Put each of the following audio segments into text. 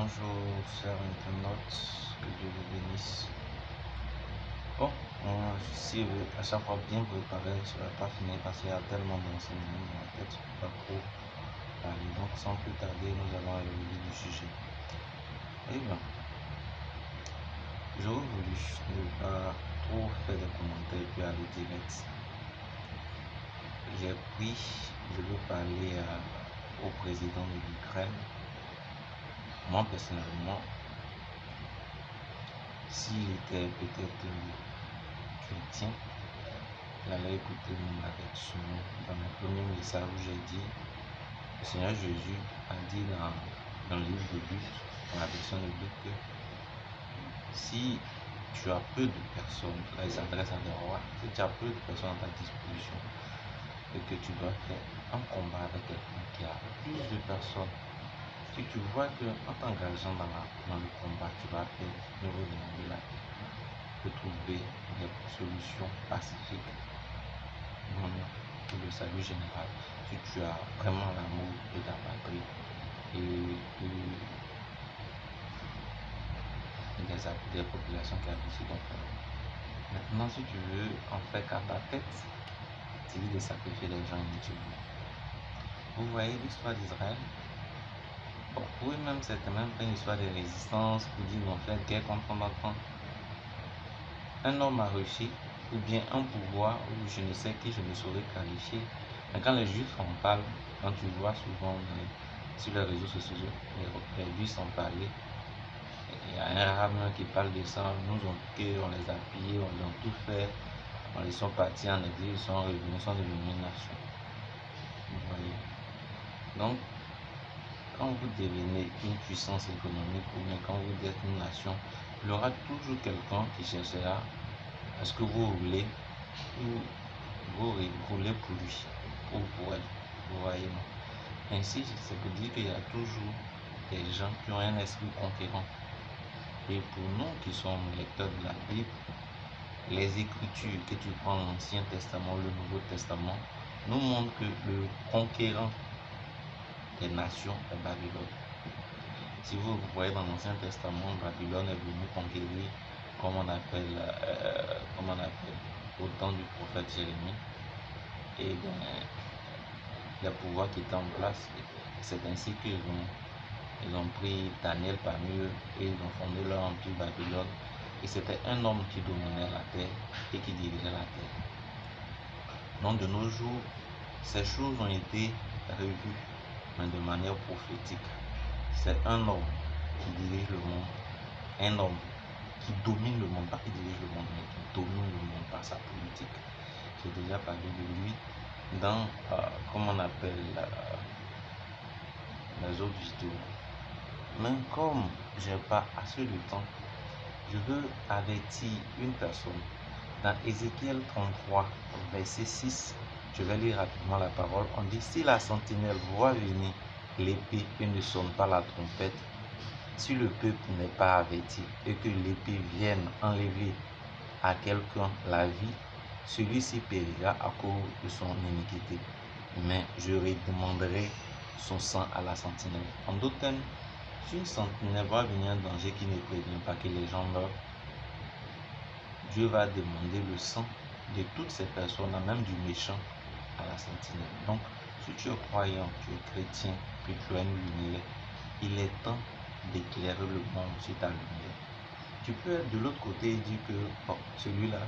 Bonjour, chers internautes, que Dieu vous bénisse. Bon, je suis à chaque fois bien préparé, je ne vais pas finir parce qu'il y a tellement d'enseignements dans la tête, je ne peux pas trop parler. Donc, sans plus tarder, nous allons aller au vif du sujet. Eh bien, j'aurais voulu ne pas trop faire des commentaires et puis aller direct. J'ai pris, je veux parler au président de l'Ukraine. Moi, personnellement, s'il était peut-être chrétien, il allait écouter mon avertissement dans mon premier message où j'ai dit, le Seigneur Jésus a dit dans le livre de Luc, dans la version de Luc, que si tu as peu de personnes, là il s'adresse à des rois, si tu as peu de personnes à ta disposition et que tu dois faire un combat avec quelqu'un qui a plus de personnes, si tu vois qu'en t'engageant dans le combat, tu vas faire au niveau de la paix, de trouver des solutions pacifiques pour le salut général, si tu as vraiment l'amour de ta patrie et des populations qui habitent sur ton pays. Maintenant, si tu veux en faire qu'à ta tête, tu dis de sacrifier les gens inutilement. Vous voyez l'histoire d'Israël? Bon, pour eux-mêmes, c'était même pas une histoire de résistance pour dire qu'on fait guerre contre un autre. Un homme a réussi, ou bien un pouvoir, ou je ne sais qui, je ne saurais qualifier. Mais quand les Juifs en parlent, quand tu vois souvent sur les réseaux sociaux, les Juifs en parler, il y a un arabe qui parle de ça, nous ont tués, on les a pillés, on les a tout fait, ils sont partis en exil, ils sont revenus, ils sont devenus une nation. Vous voyez. Donc, quand vous devenez une puissance économique ou bien quand vous êtes une nation, il y aura toujours quelqu'un qui cherchera à ce que vous roulez ou vous roulez pour lui ou pour elle. Vous voyez, non? Ainsi, c'est pour dire qu'il y a toujours des gens qui ont un esprit conquérant. Et pour nous qui sommes lecteurs de la Bible, les Écritures que tu prends l'Ancien Testament, le Nouveau Testament, nous montrent que le conquérant des nations est Babylone. Si vous voyez dans l'Ancien Testament, Babylone est venu conquérir, comme on appelle au temps du prophète Jérémie, et les pouvoirs qui étaient en place. C'est ainsi qu'ils ont pris Daniel parmi eux et ils ont fondé leur empire Babylone. Et c'était un homme qui dominait la terre et qui dirigeait la terre. Donc de nos jours, ces choses ont été revues, mais de manière prophétique. C'est un homme qui dirige le monde, un homme qui domine le monde, pas qui dirige le monde, mais qui domine le monde par sa politique. J'ai déjà parlé de lui dans, comment on appelle, les autres vidéos. Mais comme je n'ai pas assez de temps, je veux avertir une personne. Dans Ézéchiel 33, verset 6, je vais lire rapidement la parole. On dit, si la sentinelle voit venir l'épée et ne sonne pas la trompette, si le peuple n'est pas averti et que l'épée vienne enlever à quelqu'un la vie, celui-ci périra à cause de son iniquité. Mais je redemanderai son sang à la sentinelle. En d'autres termes, si une sentinelle va venir un danger qui ne prévient pas que les gens meurent, Dieu va demander le sang de toutes ces personnes, même du méchant, à la sentinelle. Donc, si tu es croyant, tu es chrétien, que tu as une lumière, il est temps d'éclairer le monde sur ta lumière. Tu peux être de l'autre côté et dire que bon, celui-là,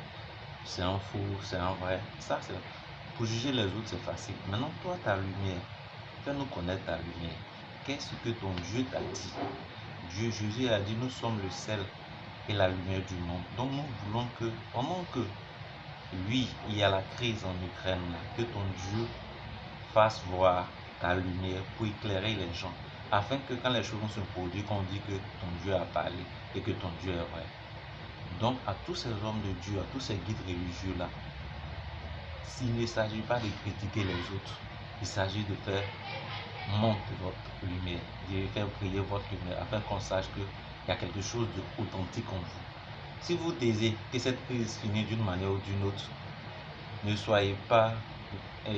c'est un faux, c'est un vrai. Ça, c'est pour juger les autres, c'est facile. Maintenant, toi, ta lumière, fais-nous connaître ta lumière. Qu'est-ce que ton Dieu t'a dit? Dieu, Jésus a dit, nous sommes le sel et la lumière du monde. Donc nous voulons que, pendant que oui, il y a la crise en Ukraine, que ton Dieu fasse voir ta lumière pour éclairer les gens, afin que quand les choses se produisent, qu'on dit que ton Dieu a parlé et que ton Dieu est vrai. Donc à tous ces hommes de Dieu, à tous ces guides religieux là, s'il ne s'agit pas de critiquer les autres, il s'agit de faire monter votre lumière, de faire briller votre lumière, afin qu'on sache qu'il y a quelque chose d'authentique en vous. Si vous désirez que cette crise finisse d'une manière ou d'une autre, ne soyez pas, pour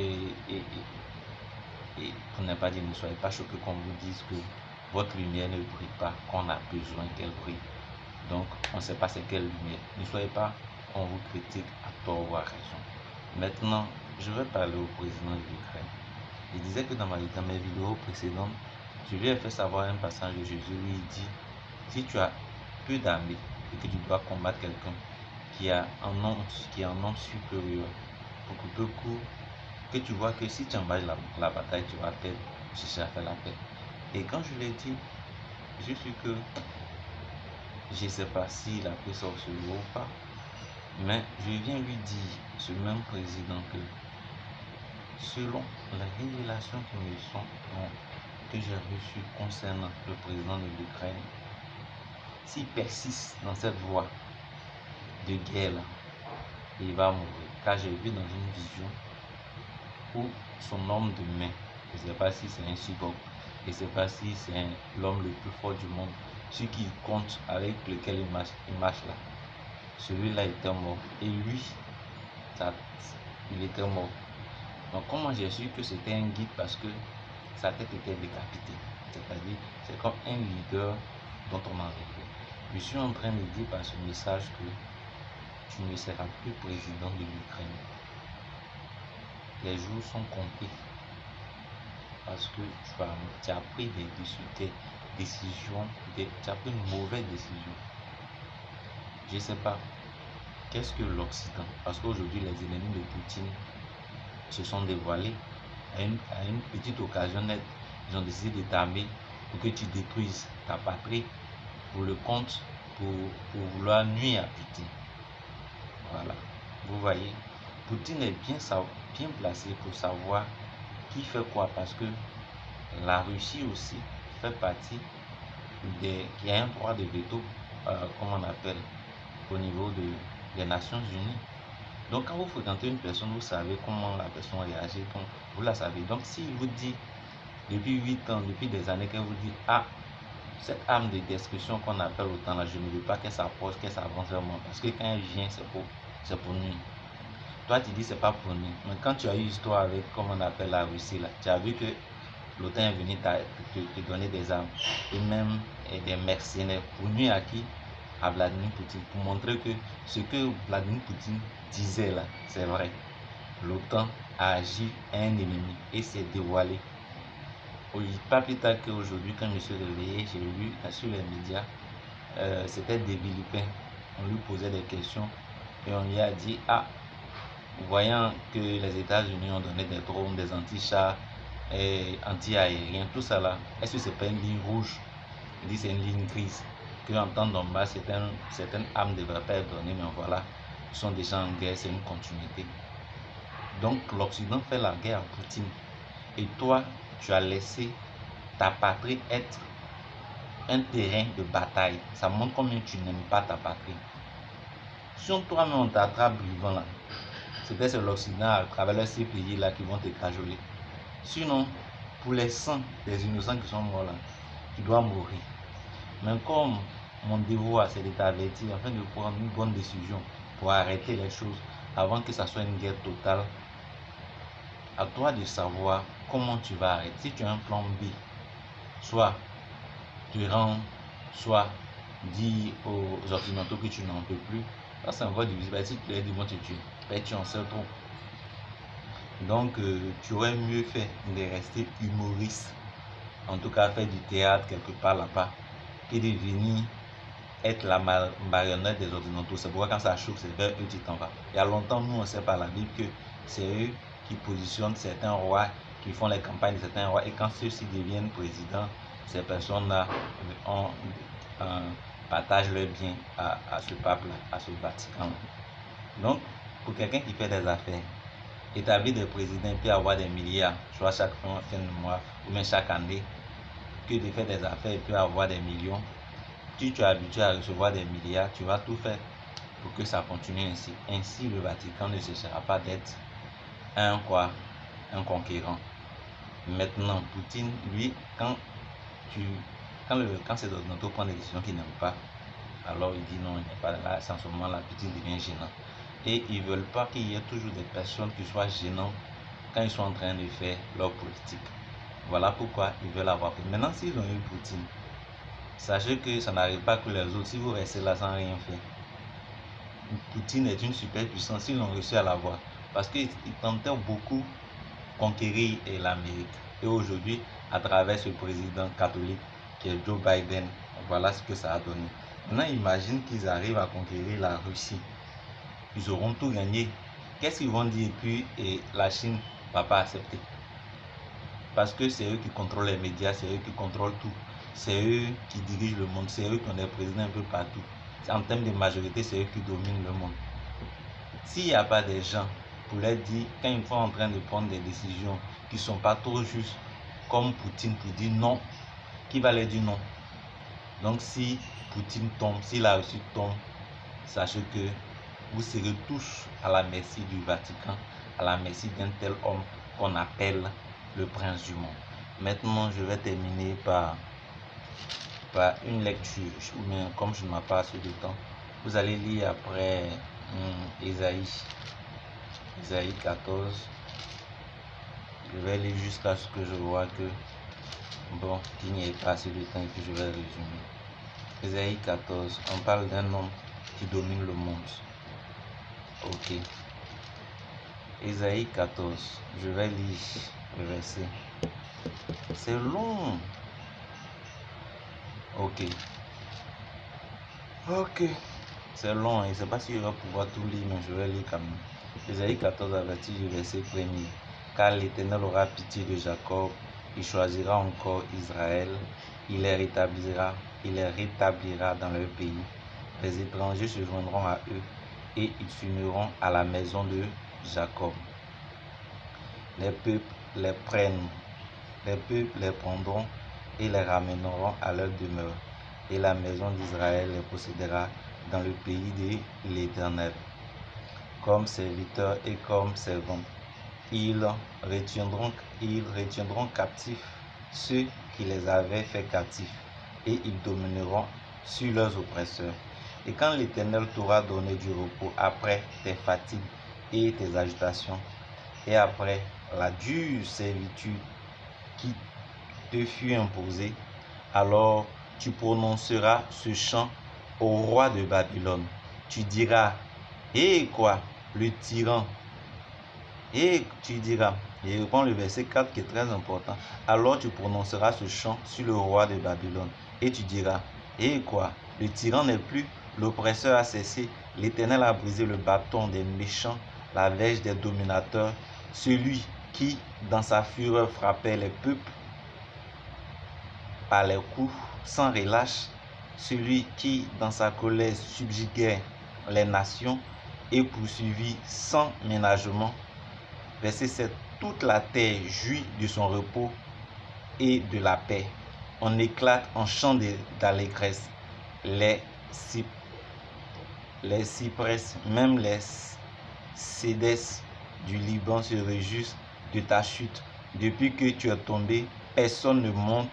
ne pas dire ne soyez pas choqués qu'on vous dise que votre lumière ne brille pas qu'on a besoin qu'elle brille. Donc, on ne sait pas c'est quelle lumière. Ne soyez pas, on vous critique à tort ou à raison. Maintenant, je vais parler au président de l'Ukraine. Il disait que dans mes vidéos précédentes, je lui ai fait savoir un passage de Jésus où il dit, si tu as peu d'armée et que tu dois combattre quelqu'un qui a un nombre supérieur, beaucoup peu court, que tu vois que si tu engages la bataille, tu vas perdre, chercher à faire la paix. Et quand je lui ai dit, je suis que je ne sais pas s'il a pris ça au sérieux ou pas, mais je viens lui dire, ce même président, que selon les révélations que j'ai reçues concernant le président de l'Ukraine, s'il persiste dans cette voie de guerre, il va mourir. Car j'ai vu dans une vision où son homme de main, je ne sais pas si c'est un cyborg, je ne sais pas si c'est l'homme le plus fort du monde, celui qui compte avec lequel il marche là, celui-là était mort. Et lui, il était mort. Donc comment j'ai su que c'était un guide? Parce que sa tête était décapitée. C'est-à-dire, c'est comme un leader dont on a rêvé. Je suis en train de dire par ce message que tu ne seras plus président de l'Ukraine. Les jours sont comptés. Parce que tu as pris des décisions, tu as pris une mauvaise décision. Je ne sais pas. Qu'est-ce que l'Occident? Parce qu'aujourd'hui, les ennemis de Poutine se sont dévoilés. À une petite occasion nette, ils ont décidé de t'armer pour que tu détruises ta patrie pour le compte, pour vouloir nuire à Poutine. Voilà. Vous voyez, Poutine est bien placé pour savoir qui fait quoi, parce que la Russie aussi fait partie qui a un droit de veto, comme on appelle, au niveau des Nations Unies. Donc quand vous fréquentez une personne, vous savez comment la personne réagit, donc vous la savez. Donc s'il vous dit depuis 8 ans, depuis des années, qu'elle vous dit, ah, cette arme de destruction qu'on appelle autant là, je ne veux pas qu'elle s'approche, qu'elle s'avance vers moi, parce que quand elle vient, c'est pour nuire. Toi tu dis c'est pas pour nuire, mais quand tu as eu histoire avec, comme on appelle la Russie là, tu as vu que l'OTAN est venu te donner des armes et même des mercenaires pour nuire à qui? À Vladimir Poutine, pour montrer que ce que Vladimir Poutine disait là, c'est vrai. L'OTAN a agi à un ennemi et s'est dévoilé. Pas plus tard qu'aujourd'hui, quand je me suis réveillé, j'ai lu sur les médias, c'était des Vilipins. On lui posait des questions et on lui a dit, ah, voyant que les États-Unis ont donné des drones, des anti-chars, anti-aériens, tout ça là, est-ce que c'est pas une ligne rouge? Il dit c'est une ligne grise, que en temps normal, certaines armes ne devraient pas être données, mais voilà, ils sont déjà en guerre, c'est une continuité. Donc l'Occident fait la guerre à Poutine. Et toi, tu as laissé ta patrie être un terrain de bataille. Ça montre combien tu n'aimes pas ta patrie. Si toi-même on t'attrape vivant là, c'est l'Occident à travers ces pays là qui vont te cajoler. Sinon, pour les sangs des innocents qui sont morts là, tu dois mourir. Mais comme mon devoir c'est de t'avertir afin de prendre une bonne décision pour arrêter les choses avant que ça soit une guerre totale, à toi de savoir comment tu vas arrêter. Si tu as un plan B, soit tu rends, soit dis aux Occidentaux que tu n'en peux plus, ça c'est encore difficile. Si tu leur dis vont te tuer, tu en sais trop. Donc tu aurais mieux fait de rester humoriste, en tout cas faire du théâtre quelque part là-bas, que de venir être la marionnette des Occidentaux. C'est pourquoi quand ça chauffe, c'est vers eux que tu t'en vas. Il y a longtemps, nous on sait par la Bible que c'est eux qui positionnent certains rois, qui font les campagnes de certains rois, et quand ceux-ci deviennent présidents, ces personnes-là partagent leurs biens à ce peuple-là, à ce Vatican. Donc, pour quelqu'un qui fait des affaires, établir des présidents peut avoir des milliards, soit chaque fin de mois ou même chaque année, que de faire des affaires peut avoir des millions. Si tu es habitué à recevoir des milliards, tu vas tout faire pour que ça continue ainsi. Ainsi, le Vatican ne cessera pas d'être un conquérant. Maintenant, Poutine, lui, quand ces Occidentaux prennent des décisions qu'ils n'aiment pas, alors il dit non, il n'est pas là. En ce moment, la Poutine devient gênant. Et ils ne veulent pas qu'il y ait toujours des personnes qui soient gênantes quand ils sont en train de faire leur politique. Voilà pourquoi ils veulent avoir Poutine. Maintenant, s'ils ont eu Poutine, sachez que ça n'arrive pas que les autres. Si vous restez là sans rien faire, Poutine est une superpuissance. Ils ont réussi à l'avoir. Parce qu'ils tentaient beaucoup conquérir l'Amérique. Et aujourd'hui, à travers ce président catholique qui est Joe Biden, voilà ce que ça a donné. Maintenant, imagine qu'ils arrivent à conquérir la Russie. Ils auront tout gagné. Qu'est-ce qu'ils vont dire? Et puis, la Chine ne va pas accepter. Parce que c'est eux qui contrôlent les médias, c'est eux qui contrôlent tout. C'est eux qui dirigent le monde, c'est eux qui ont des présidents un peu partout. En termes de majorité, c'est eux qui dominent le monde. S'il n'y a pas des gens pour leur dire, quand ils sont en train de prendre des décisions qui ne sont pas trop justes, comme Poutine pour dire non, qui va leur dire non? Donc si Poutine tombe, si la Russie tombe, sachez que vous serez tous à la merci du Vatican, à la merci d'un tel homme qu'on appelle le prince du monde. Maintenant, je vais terminer par une lecture, ou bien comme je n'ai pas assez de temps, vous allez lire après Ésaïe 14. Je vais lire jusqu'à ce que je vois que, bon, qu'il n'y ait pas assez de temps et puis je vais résumer. Ésaïe 14, on parle d'un homme qui domine le monde. Ok. Ésaïe 14, je vais lire le verset. C'est long. Ok. C'est long, je ne sais pas si je vais pouvoir tout lire, mais je vais lire quand même. Ésaïe 14 avertit du verset 1er. Car l'Éternel aura pitié de Jacob, il choisira encore Israël, il les rétablira dans leur pays. Les étrangers se joindront à eux et ils s'uniront à la maison de Jacob. Les peuples les prendront et les ramèneront à leur demeure, et la maison d'Israël les possédera dans le pays de l'Éternel. Comme serviteurs et comme servants, ils retiendront captifs ceux qui les avaient fait captifs, et ils domineront sur leurs oppresseurs. Et quand l'Éternel t'aura donné du repos après tes fatigues et tes agitations, et après la dure servitude qui te fut imposée, alors tu prononceras ce chant au roi de Babylone. Tu diras, et quoi, le tyran? Et tu diras, et reprends le verset 4 qui est très important. Alors tu prononceras ce chant sur le roi de Babylone. Et tu diras, et quoi, le tyran n'est plus, l'oppresseur a cessé, l'Éternel a brisé le bâton des méchants, la verge des dominateurs, celui qui, dans sa fureur, frappait les peuples par les coups sans relâche, celui qui, dans sa colère, subjuguait les nations et poursuivit sans ménagement. Verset 7. Toute la terre jouit de son repos et de la paix. On éclate en chant d'allégresse. Les cyprès, même les cédres du Liban se réjouissent de ta chute. Depuis que tu es tombé, personne ne monte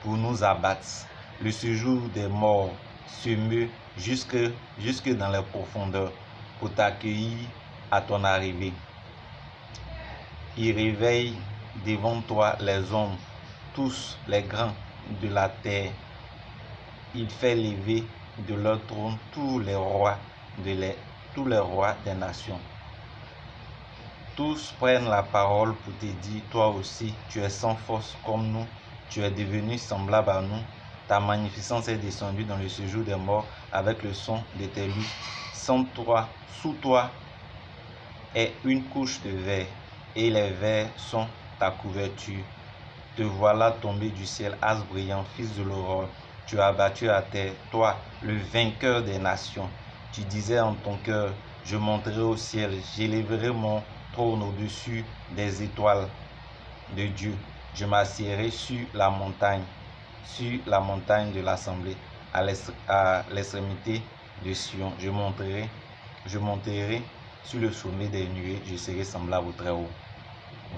pour nous abattre. Le séjour des morts se meut jusque dans les profondeurs pour t'accueillir à ton arrivée. Il réveille devant toi les hommes, tous les grands de la terre. Il fait lever de leur trône tous les rois des nations. Tous prennent la parole pour te dire, toi aussi, tu es sans force comme nous, tu es devenu semblable à nous. Ta magnificence est descendue dans le séjour des morts avec le son de tes luttes. Sous toi est une couche de verre, et les vers sont ta couverture. Te voilà tombé du ciel, as brillant, fils de l'aurore. Tu as abattu à terre, toi, le vainqueur des nations. Tu disais en ton cœur, je monterai au ciel, j'élèverai mon trône au-dessus des étoiles de Dieu. Je m'assiérai sur la montagne de l'assemblée, à l'extrémité de Sion. Je monterai sur le sommet des nuées, je serai semblable au Très-Haut.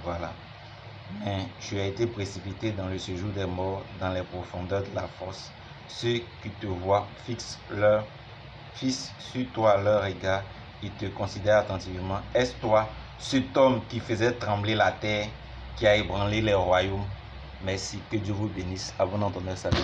Voilà. Mais tu as été précipité dans le séjour des morts, dans les profondeurs de la fosse. Ceux qui te voient fixent sur toi leur regard, ils te considèrent attentivement. Est-ce toi, cet homme qui faisait trembler la terre, qui a ébranlé les royaumes? Merci, que Dieu vous bénisse. À bon entendeur, salut.